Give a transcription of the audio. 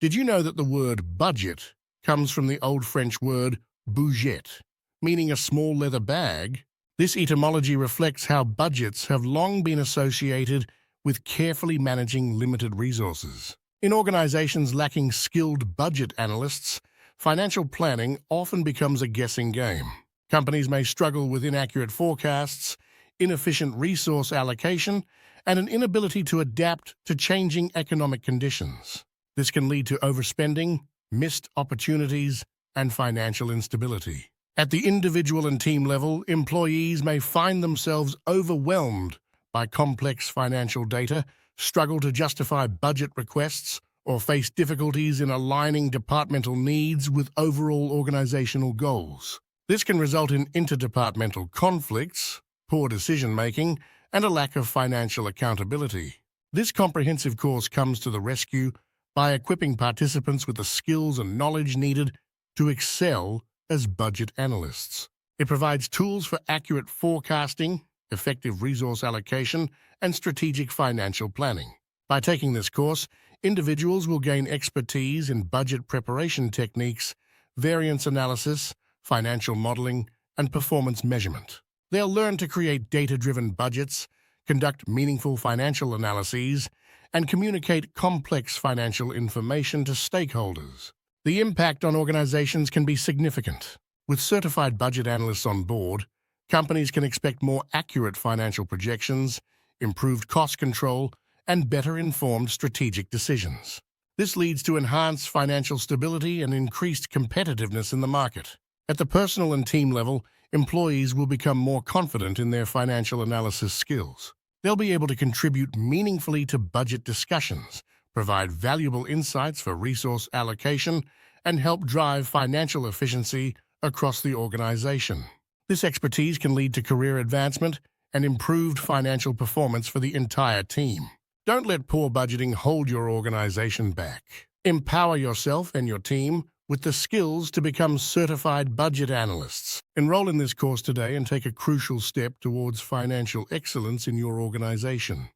Did you know that the word budget comes from the Old French word budget, meaning a small leather bag? This etymology reflects how budgets have long been associated with carefully managing limited resources. In organizations lacking skilled budget analysts, financial planning often becomes a guessing game. Companies may struggle with inaccurate forecasts, inefficient resource allocation, and an inability to adapt to changing economic conditions. This can lead to overspending, missed opportunities, and financial instability. At the individual and team level, employees may find themselves overwhelmed by complex financial data, struggle to justify budget requests, or face difficulties in aligning departmental needs with overall organizational goals. This can result in interdepartmental conflicts, poor decision-making, and a lack of financial accountability. This comprehensive course comes to the rescue by equipping participants with the skills and knowledge needed to excel as budget analysts. It provides tools for accurate forecasting, effective resource allocation, and strategic financial planning. By taking this course, individuals will gain expertise in budget preparation techniques, variance analysis, financial modeling, and performance measurement. They'll learn to create data-driven budgets, conduct meaningful financial analyses, and communicate complex financial information to stakeholders. The impact on organizations can be significant. With certified budget analysts on board, companies can expect more accurate financial projections, improved cost control, and better informed strategic decisions. This leads to enhanced financial stability and increased competitiveness in the market. At the personal and team level, employees will become more confident in their financial analysis skills. They'll be able to contribute meaningfully to budget discussions, provide valuable insights for resource allocation, and help drive financial efficiency across the organization. This expertise can lead to career advancement and improved financial performance for the entire team. Don't let poor budgeting hold your organization back. Empower yourself and your team with the skills to become certified budget analysts. Enroll in this course today and take a crucial step towards financial excellence in your organization.